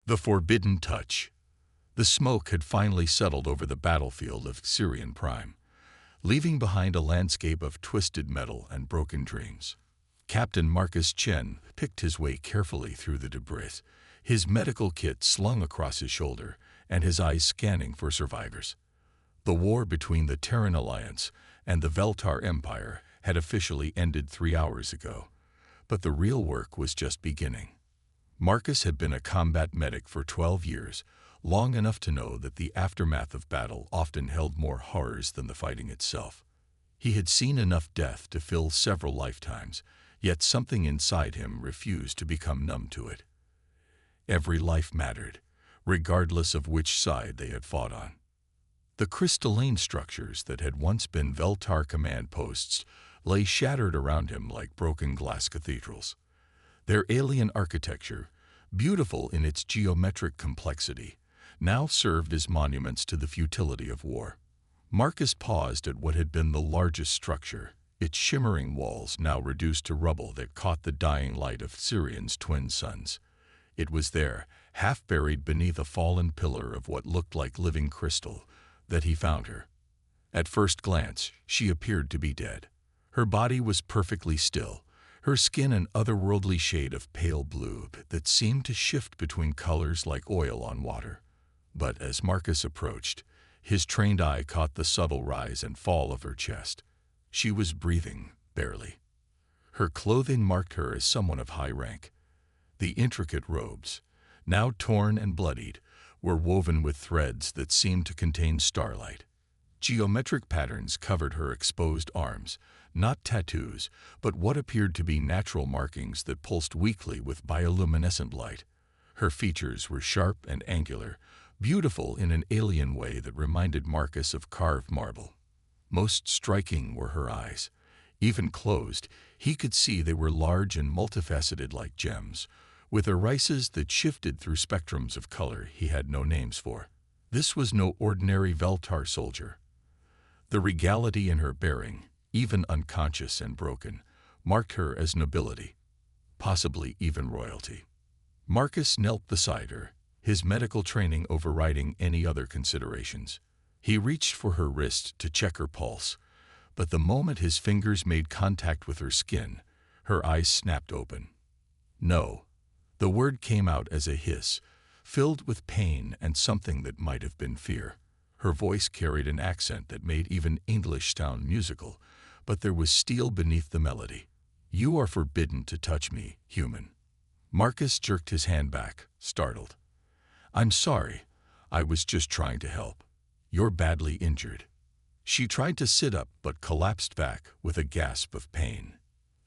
The Forbidden Touch. The smoke had finally settled over the battlefield of Syrian Prime, leaving behind a landscape of twisted metal and broken dreams. Captain Marcus Chen picked his way carefully through the debris, his medical kit slung across his shoulder and his eyes scanning for survivors. The war between the Terran Alliance and the Veltar Empire had officially ended 3 hours ago, but the real work was just beginning. Marcus had been a combat medic for 12 years, long enough to know that the aftermath of battle often held more horrors than the fighting itself. He had seen enough death to fill several lifetimes, yet something inside him refused to become numb to it. Every life mattered, regardless of which side they had fought on. The crystalline structures that had once been Veltar command posts lay shattered around him like broken glass cathedrals. Their alien architecture, beautiful in its geometric complexity, now served as monuments to the futility of war. Marcus paused at what had been the largest structure, its shimmering walls now reduced to rubble that caught the dying light of Sirian's twin suns. It was there, half buried beneath a fallen pillar of what looked like living crystal, that he found her. At first glance, she appeared to be dead. Her body was perfectly still, her skin an otherworldly shade of pale blue that seemed to shift between colors like oil on water. But as Marcus approached, his trained eye caught the subtle rise and fall of her chest. She was breathing, barely. Her clothing marked her as someone of high rank. The intricate robes, now torn and bloodied, were woven with threads that seemed to contain starlight. Geometric patterns covered her exposed arms, not tattoos, but what appeared to be natural markings that pulsed weakly with bioluminescent light. Her features were sharp and angular, beautiful in an alien way that reminded Marcus of carved marble. Most striking were her eyes. Even closed, he could see they were large and multifaceted like gems, with irises that shifted through spectrums of color he had no names for. This was no ordinary Veltar soldier. The regality in her bearing, even unconscious and broken, marked her as nobility, possibly even royalty. Marcus knelt beside her, his medical training overriding any other considerations. He reached for her wrist to check her pulse, but the moment his fingers made contact with her skin, her eyes snapped open. No. The word came out as a hiss, filled with pain and something that might have been fear. Her voice carried an accent that made even English sound musical, but there was steel beneath the melody. "You are forbidden to touch me, human." Marcus jerked his hand back, startled. "I'm sorry. I was just trying to help. You're badly injured." She tried to sit up but collapsed back with a gasp of pain.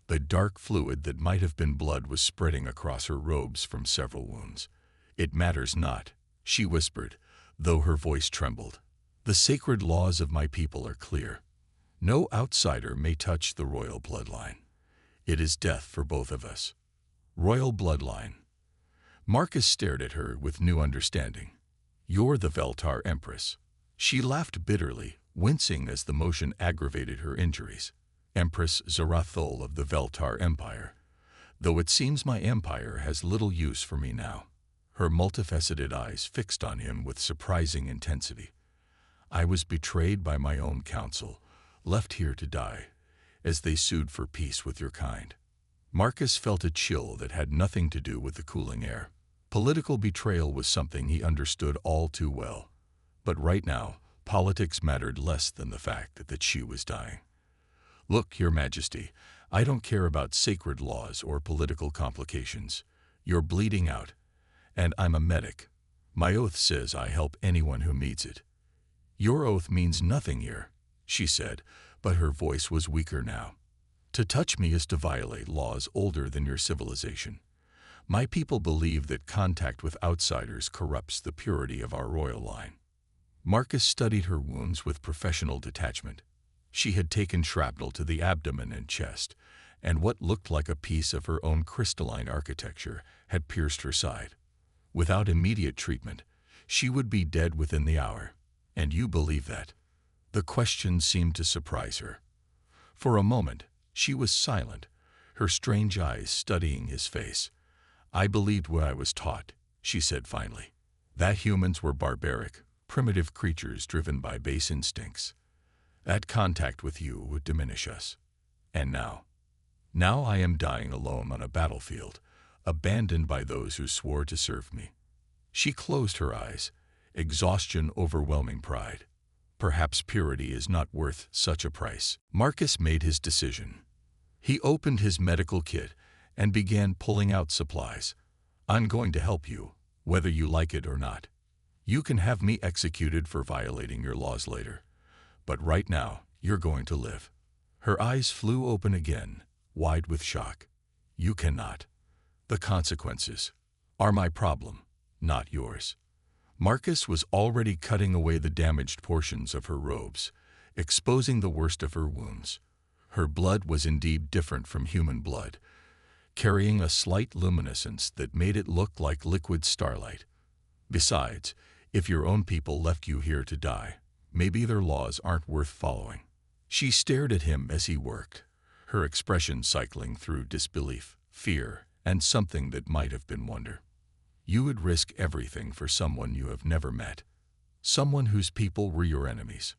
The dark fluid that might have been blood was spreading across her robes from several wounds. "It matters not," she whispered, though her voice trembled. "The sacred laws of my people are clear. No outsider may touch the royal bloodline. It is death for both of us." Royal bloodline. Marcus stared at her with new understanding. "You're the Veltar Empress." She laughed bitterly, wincing as the motion aggravated her injuries. "Empress Zarathul of the Veltar Empire. Though it seems my empire has little use for me now." Her multifaceted eyes fixed on him with surprising intensity. "I was betrayed by my own council, left here to die, as they sued for peace with your kind." Marcus felt a chill that had nothing to do with the cooling air. Political betrayal was something he understood all too well. But right now, politics mattered less than the fact that she was dying. "Look, Your Majesty, I don't care about sacred laws or political complications. You're bleeding out, and I'm a medic. My oath says I help anyone who needs it." "Your oath means nothing here," she said, but her voice was weaker now. "To touch me is to violate laws older than your civilization. My people believe that contact with outsiders corrupts the purity of our royal line." Marcus studied her wounds with professional detachment. She had taken shrapnel to the abdomen and chest, and what looked like a piece of her own crystalline architecture had pierced her side. Without immediate treatment, she would be dead within the hour. "And you believe that?" The question seemed to surprise her. For a moment, she was silent, her strange eyes studying his face. "I believed what I was taught," she said finally. That humans were barbaric, primitive creatures driven by base instincts. That contact with you would diminish us. And now I am dying alone on a battlefield, abandoned by those who swore to serve me. She closed her eyes, exhaustion overwhelming pride. Perhaps purity is not worth such a price. Marcus made his decision. He opened his medical kit and began pulling out supplies. I'm going to help you, whether you like it or not. You can have me executed for violating your laws later. But right now, you're going to live. Her eyes flew open again, wide with shock. You cannot. The consequences are my problem, not yours. Marcus was already cutting away the damaged portions of her robes, exposing the worst of her wounds. Her blood was indeed different from human blood, carrying a slight luminescence that made it look like liquid starlight. Besides, if your own people left you here to die, maybe their laws aren't worth following. She stared at him as he worked, her expression cycling through disbelief, fear, and something that might have been wonder. You would risk everything for someone you have never met, someone whose people were your enemies.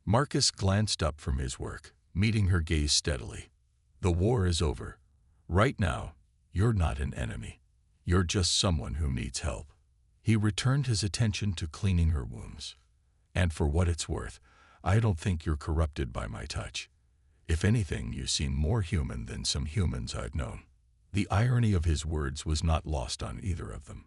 Marcus glanced up from his work, meeting her gaze steadily. The war is over. Right now, you're not an enemy. You're just someone who needs help. He returned his attention to cleaning her wounds. And for what it's worth, I don't think you're corrupted by my touch. If anything, you seem more human than some humans I've known. The irony of his words was not lost on either of them.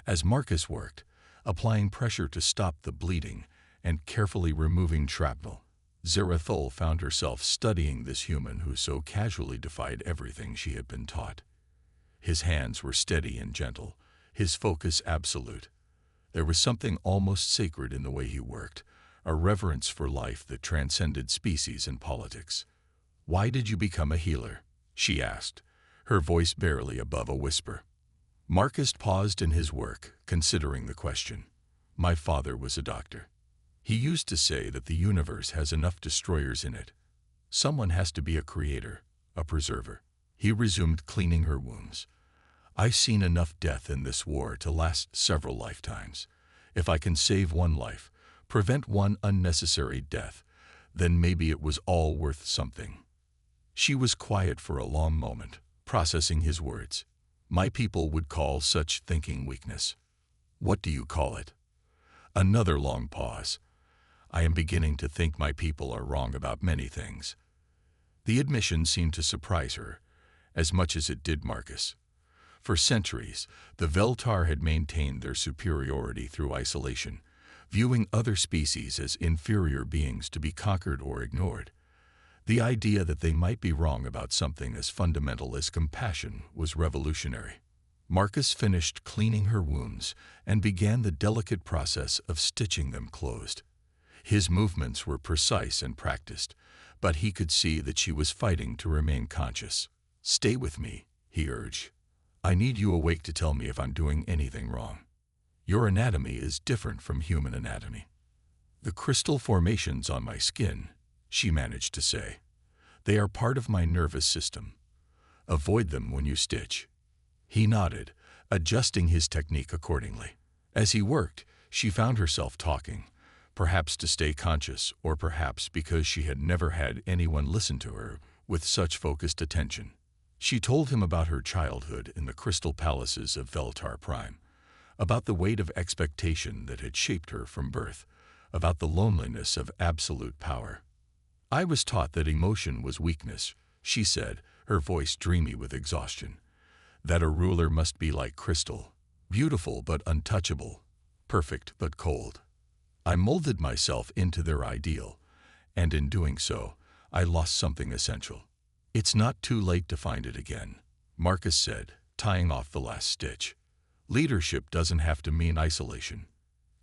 As Marcus worked, applying pressure to stop the bleeding and carefully removing shrapnel, Zarathul found herself studying this human who so casually defied everything she had been taught. His hands were steady and gentle, his focus absolute. There was something almost sacred in the way he worked, a reverence for life that transcended species and politics. "Why did you become a healer?" she asked, her voice barely above a whisper. Marcus paused in his work, considering the question. "My father was a doctor. He used to say that the universe has enough destroyers in it. Someone has to be a creator, a preserver." He resumed cleaning her wounds. "I've seen enough death in this war to last several lifetimes. If I can save one life, prevent one unnecessary death, then maybe it was all worth something." She was quiet for a long moment, processing his words. "My people would call such thinking weakness. What do you call it?" Another long pause. "I am beginning to think my people are wrong about many things." The admission seemed to surprise her, as much as it did Marcus. For centuries, the Veltar had maintained their superiority through isolation, viewing other species as inferior beings to be conquered or ignored. The idea that they might be wrong about something as fundamental as compassion was revolutionary. Marcus finished cleaning her wounds and began the delicate process of stitching them closed. His movements were precise and practiced, but he could see that she was fighting to remain conscious. "Stay with me," he urged. "I need you awake to tell me if I'm doing anything wrong. Your anatomy is different from human anatomy." "The crystal formations on my skin," she managed to say. "They are part of my nervous system. Avoid them when you stitch." He nodded, adjusting his technique accordingly. As he worked, she found herself talking, perhaps to stay conscious, or perhaps because she had never had anyone listen to her with such focused attention. She told him about her childhood in the crystal palaces of Veltar Prime, about the weight of expectation that had shaped her from birth, about the loneliness of absolute power. "I was taught that emotion was weakness," she said, her voice dreamy with exhaustion. "That a ruler must be like crystal, beautiful but untouchable, perfect but cold. I molded myself into their ideal, and in doing so, I lost something essential. It's not too late to find it again," Marcus said, tying off the last stitch. "Leadership doesn't have to mean isolation."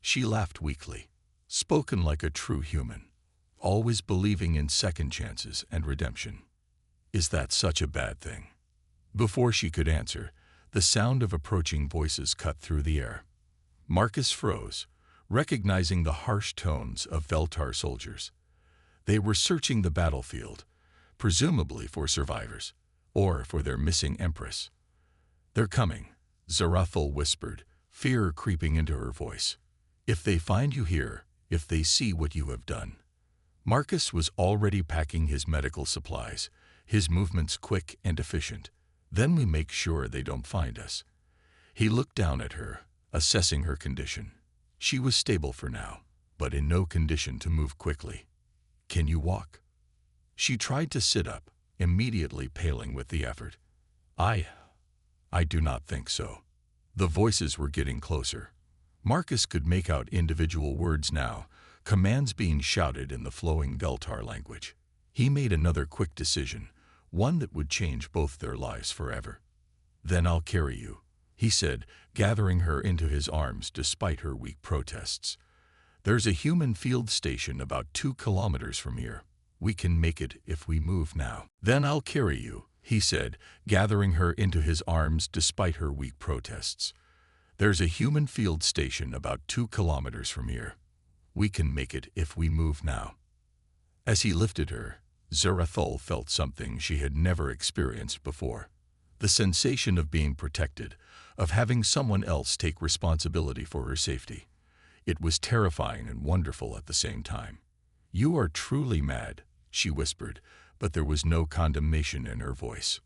She laughed weakly, spoken like a true human, always believing in second chances and redemption. "Is that such a bad thing?" Before she could answer, the sound of approaching voices cut through the air. Marcus froze, recognizing the harsh tones of Veltar soldiers. They were searching the battlefield, presumably for survivors, or for their missing empress. "They're coming," Zarathul whispered, fear creeping into her voice. "If they find you here, if they see what you have done." Marcus was already packing his medical supplies, his movements quick and efficient. "Then we make sure they don't find us." He looked down at her, assessing her condition. She was stable for now, but in no condition to move quickly. "Can you walk?" She tried to sit up, immediately paling with the effort. I do not think so." The voices were getting closer. Marcus could make out individual words now, commands being shouted in the flowing Veltar language. He made another quick decision, one that would change both their lives forever. "Then I'll carry you," he said, gathering her into his arms despite her weak protests. "There's a human field station about 2 kilometers from here. We can make it if we move now." "Then I'll carry you," he said, gathering her into his arms despite her weak protests. "There's a human field station about 2 kilometers from here. We can make it if we move now." As he lifted her, Zarathul felt something she had never experienced before. The sensation of being protected, of having someone else take responsibility for her safety. It was terrifying and wonderful at the same time. "You are truly mad," she whispered, but there was no condemnation in her voice.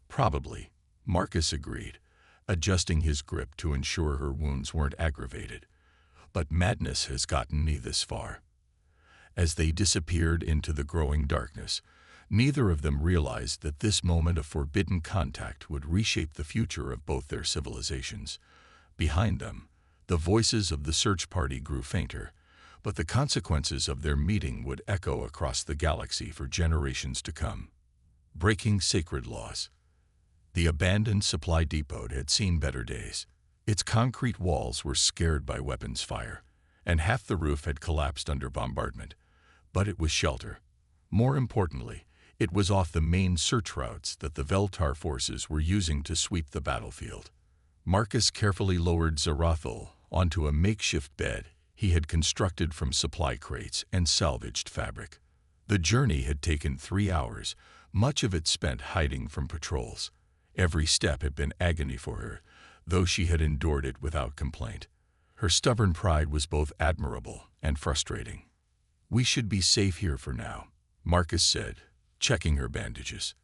"Probably," Marcus agreed, adjusting his grip to ensure her wounds weren't aggravated. "But madness has gotten me this far." As they disappeared into the growing darkness, neither of them realized that this moment of forbidden contact would reshape the future of both their civilizations. Behind them, the voices of the search party grew fainter, but the consequences of their meeting would echo across the galaxy for generations to come. Breaking sacred laws. The abandoned supply depot had seen better days. Its concrete walls were scarred by weapons fire, and half the roof had collapsed under bombardment. But it was shelter. More importantly, it was off the main search routes that the Veltar forces were using to sweep the battlefield. Marcus carefully lowered Zarathul onto a makeshift bed he had constructed from supply crates and salvaged fabric. The journey had taken 3 hours, much of it spent hiding from patrols. Every step had been agony for her, though she had endured it without complaint. Her stubborn pride was both admirable and frustrating. "We should be safe here for now," Marcus said, checking her bandages.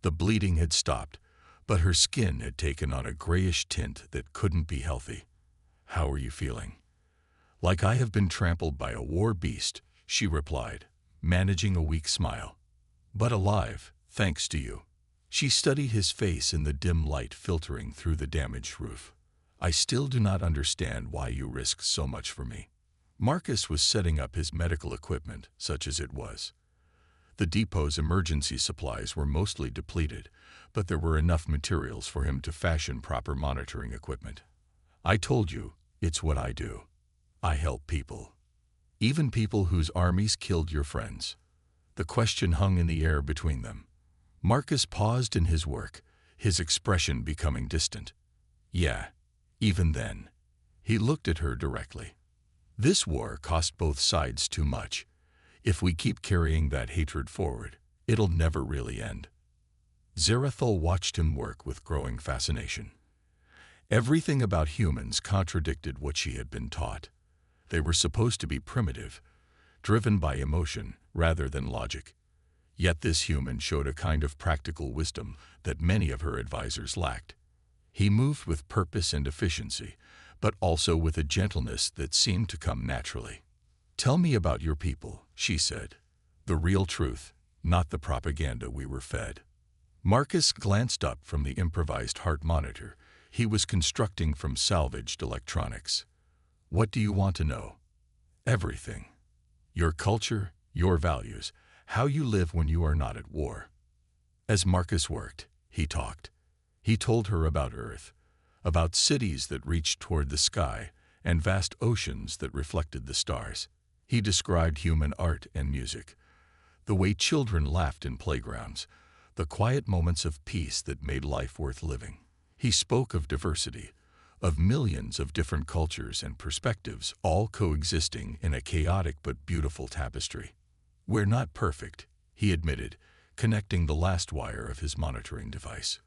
The bleeding had stopped, but her skin had taken on a grayish tint that couldn't be healthy. "How are you feeling?" "Like I have been trampled by a war beast," she replied, managing a weak smile. "But alive, thanks to you." She studied his face in the dim light filtering through the damaged roof. "I still do not understand why you risked so much for me." Marcus was setting up his medical equipment, such as it was. The depot's emergency supplies were mostly depleted, but there were enough materials for him to fashion proper monitoring equipment. "I told you, it's what I do. I help people. Even people whose armies killed your friends." The question hung in the air between them. Marcus paused in his work, his expression becoming distant. "Yeah, even then." He looked at her directly. "This war cost both sides too much. If we keep carrying that hatred forward, it'll never really end." Zarathul watched him work with growing fascination. Everything about humans contradicted what she had been taught. They were supposed to be primitive, driven by emotion rather than logic. Yet this human showed a kind of practical wisdom that many of her advisors lacked. He moved with purpose and efficiency, but also with a gentleness that seemed to come naturally. "Tell me about your people," she said. "The real truth, not the propaganda we were fed." Marcus glanced up from the improvised heart monitor he was constructing from salvaged electronics. "What do you want to know?" "Everything. Your culture, your values, how you live when you are not at war." As Marcus worked, he talked. He told her about Earth, about cities that reached toward the sky and vast oceans that reflected the stars. He described human art and music, the way children laughed in playgrounds, the quiet moments of peace that made life worth living. He spoke of diversity, of millions of different cultures and perspectives all coexisting in a chaotic but beautiful tapestry. "We're not perfect," he admitted, connecting the last wire of his monitoring device.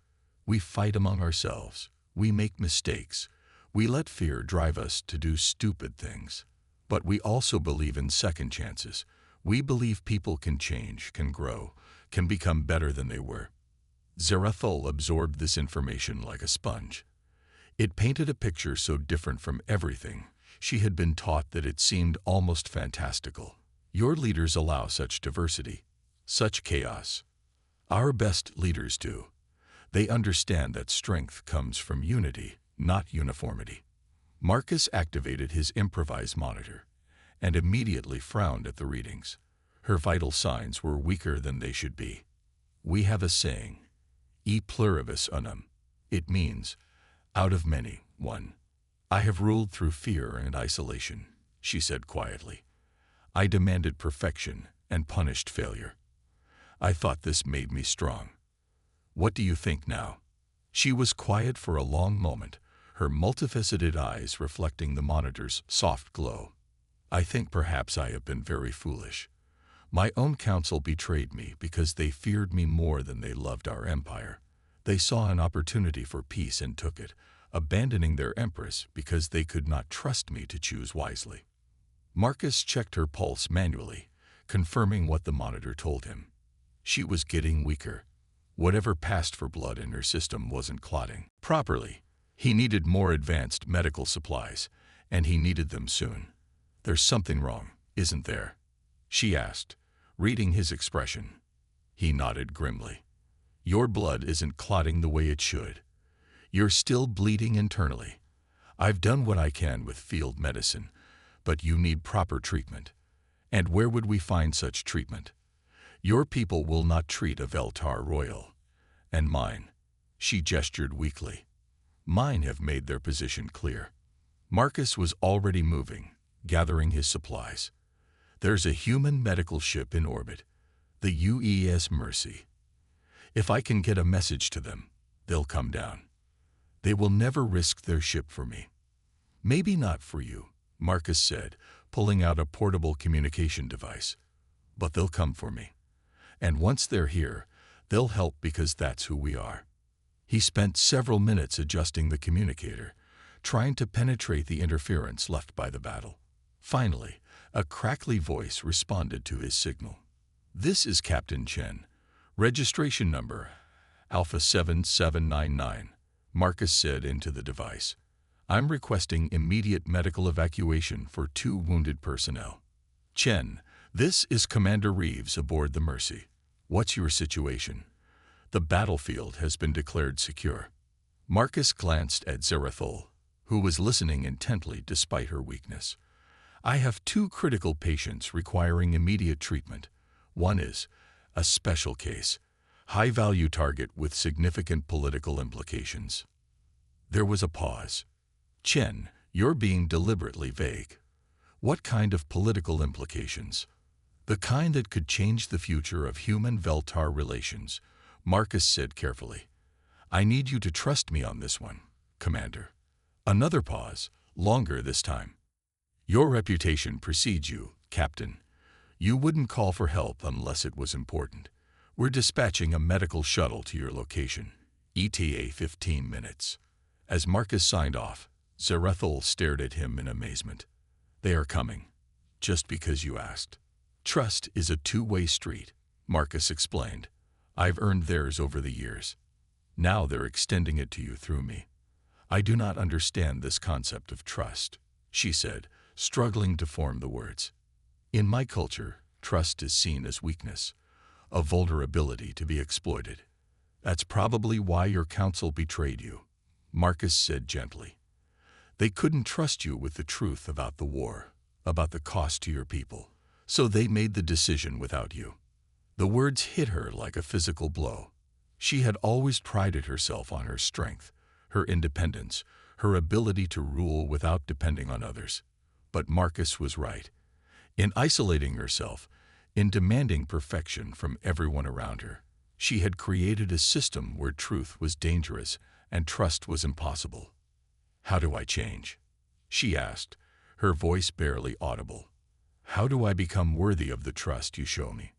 "We fight among ourselves. We make mistakes. We let fear drive us to do stupid things. But we also believe in second chances. We believe people can change, can grow, can become better than they were. Zarathul absorbed this information like a sponge. It painted a picture so different from everything she had been taught that it seemed almost fantastical. Your leaders allow such diversity, such chaos. Our best leaders do. They understand that strength comes from unity, not uniformity. Marcus activated his improvised monitor and immediately frowned at the readings. Her vital signs were weaker than they should be. We have a saying, e pluribus unum. It means, out of many, one. I have ruled through fear and isolation, she said quietly. I demanded perfection and punished failure. I thought this made me strong. What do you think now? She was quiet for a long moment, her multifaceted eyes reflecting the monitor's soft glow. I think perhaps I have been very foolish. My own council betrayed me because they feared me more than they loved our empire. They saw an opportunity for peace and took it, abandoning their empress because they could not trust me to choose wisely. Marcus checked her pulse manually, confirming what the monitor told him. She was getting weaker. Whatever passed for blood in her system wasn't clotting properly. He needed more advanced medical supplies, and he needed them soon. There's something wrong, isn't there? She asked, reading his expression. He nodded grimly. Your blood isn't clotting the way it should. You're still bleeding internally. I've done what I can with field medicine, but you need proper treatment. And where would we find such treatment? Your people will not treat a Veltar royal. And mine. She gestured weakly. Mine have made their position clear. Marcus was already moving, gathering his supplies. There's a human medical ship in orbit, the UES Mercy. If I can get a message to them, they'll come down. They will never risk their ship for me. Maybe not for you, Marcus said, pulling out a portable communication device. But they'll come for me. And once they're here, they'll help because that's who we are. He spent several minutes adjusting the communicator, trying to penetrate the interference left by the battle. Finally, a crackly voice responded to his signal. This is Captain Chen. Registration number, Alpha 7799, Marcus said into the device. I'm requesting immediate medical evacuation for 2 wounded personnel. Chen, this is Commander Reeves aboard the Mercy. What's your situation? The battlefield has been declared secure. Marcus glanced at Zarathul, who was listening intently despite her weakness. I have 2 critical patients requiring immediate treatment. One is a special case, high-value target with significant political implications. There was a pause. Chen, you're being deliberately vague. What kind of political implications? The kind that could change the future of human-Veltar relations, Marcus said carefully. I need you to trust me on this one, Commander. Another pause, longer this time. Your reputation precedes you, Captain. You wouldn't call for help unless it was important. We're dispatching a medical shuttle to your location. ETA 15 minutes. As Marcus signed off, Zarathul stared at him in amazement. They are coming, just because you asked. Trust is a two-way street, Marcus explained. I've earned theirs over the years. Now they're extending it to you through me. I do not understand this concept of trust, she said, struggling to form the words. In my culture, trust is seen as weakness, a vulnerability to be exploited. That's probably why your council betrayed you, Marcus said gently. They couldn't trust you with the truth about the war, about the cost to your people, so they made the decision without you. The words hit her like a physical blow. She had always prided herself on her strength, her independence, her ability to rule without depending on others. But Marcus was right. In isolating herself, in demanding perfection from everyone around her, she had created a system where truth was dangerous and trust was impossible. How do I change? She asked, her voice barely audible. How do I become worthy of the trust you show me?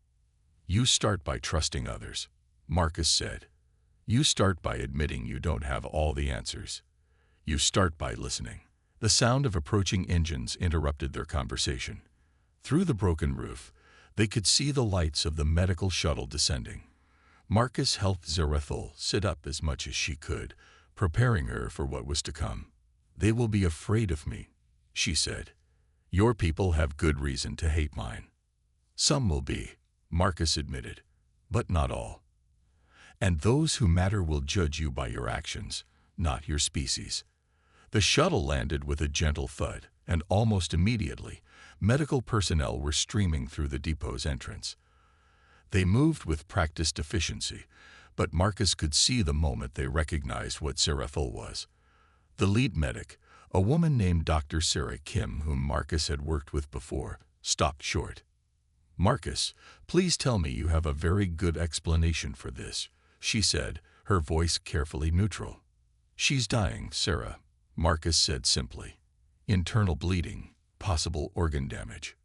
You start by trusting others, Marcus said. You start by admitting you don't have all the answers. You start by listening. The sound of approaching engines interrupted their conversation. Through the broken roof, they could see the lights of the medical shuttle descending. Marcus helped Zarathul sit up as much as she could, preparing her for what was to come. "They will be afraid of me," she said. "Your people have good reason to hate mine." "Some will be," Marcus admitted, "but not all. And those who matter will judge you by your actions, not your species." The shuttle landed with a gentle thud, and almost immediately, medical personnel were streaming through the depot's entrance. They moved with practiced efficiency, but Marcus could see the moment they recognized what Zarathul was. The lead medic, a woman named Dr. Sarah Kim, whom Marcus had worked with before, stopped short. "Marcus, please tell me you have a very good explanation for this," she said, her voice carefully neutral. "She's dying, Sarah," Marcus said simply. "Internal bleeding, possible organ damage.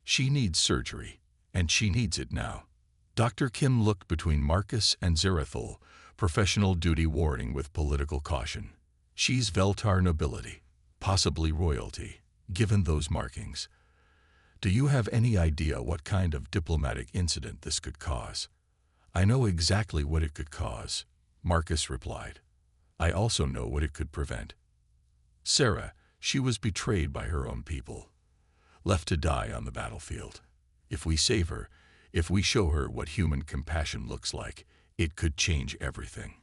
She needs surgery, and she needs it now." Dr. Kim looked between Marcus and Zarathul, professional duty warning with political caution. "She's Veltar nobility, possibly royalty, given those markings. Do you have any idea what kind of diplomatic incident this could cause?" "I know exactly what it could cause," Marcus replied. "I also know what it could prevent. Sarah, she was betrayed by her own people, left to die on the battlefield. If we save her, if we show her what human compassion looks like, it could change everything."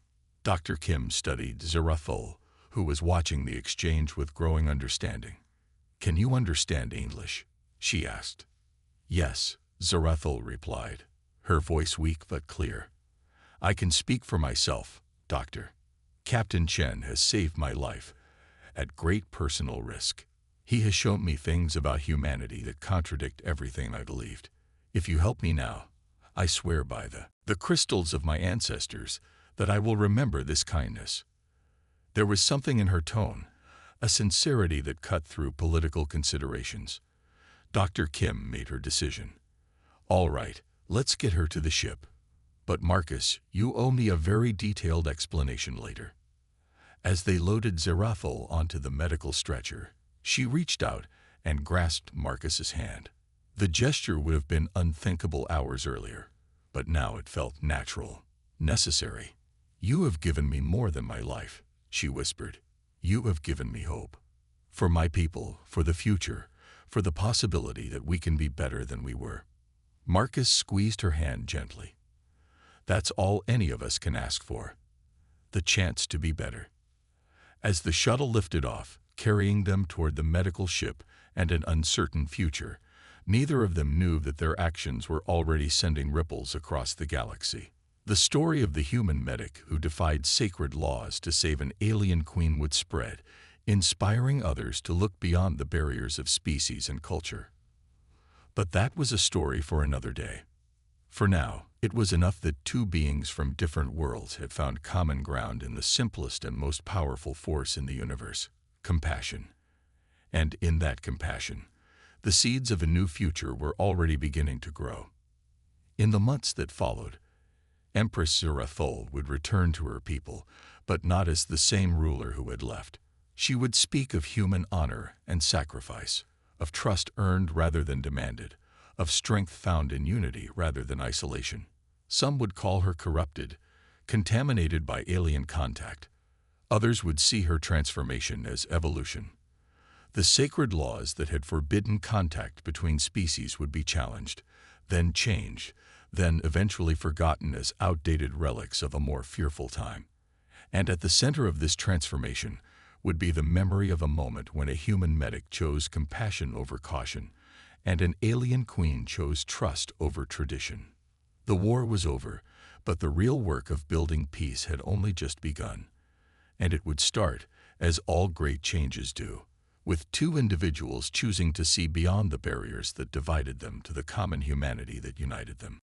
Dr. Kim studied Zarathul, who was watching the exchange with growing understanding. "Can you understand English?" she asked. "Yes," Zarathul replied, her voice weak but clear. "I can speak for myself, Doctor. Captain Chen has saved my life, at great personal risk. He has shown me things about humanity that contradict everything I believed. If you help me now, I swear by the crystals of my ancestors that I will remember this kindness." There was something in her tone, a sincerity that cut through political considerations. Dr. Kim made her decision. "All right, let's get her to the ship. But Marcus, you owe me a very detailed explanation later." As they loaded Zarathul onto the medical stretcher, she reached out and grasped Marcus's hand. The gesture would have been unthinkable hours earlier, but now it felt natural, necessary. "You have given me more than my life," she whispered. "You have given me hope. For my people, for the future, for the possibility that we can be better than we were." Marcus squeezed her hand gently. "That's all any of us can ask for. The chance to be better." As the shuttle lifted off, carrying them toward the medical ship and an uncertain future, neither of them knew that their actions were already sending ripples across the galaxy. The story of the human medic who defied sacred laws to save an alien queen would spread, inspiring others to look beyond the barriers of species and culture. But that was a story for another day. For now, it was enough that two beings from different worlds had found common ground in the simplest and most powerful force in the universe, compassion. And in that compassion, the seeds of a new future were already beginning to grow. In the months that followed, Empress Zarathul would return to her people, but not as the same ruler who had left. She would speak of human honor and sacrifice, of trust earned rather than demanded, of strength found in unity rather than isolation. Some would call her corrupted, contaminated by alien contact. Others would see her transformation as evolution. The sacred laws that had forbidden contact between species would be challenged, then changed, then eventually forgotten as outdated relics of a more fearful time. And at the center of this transformation would be the memory of a moment when a human medic chose compassion over caution, and an alien queen chose trust over tradition. The war was over, but the real work of building peace had only just begun. And it would start, as all great changes do, with two individuals choosing to see beyond the barriers that divided them to the common humanity that united them.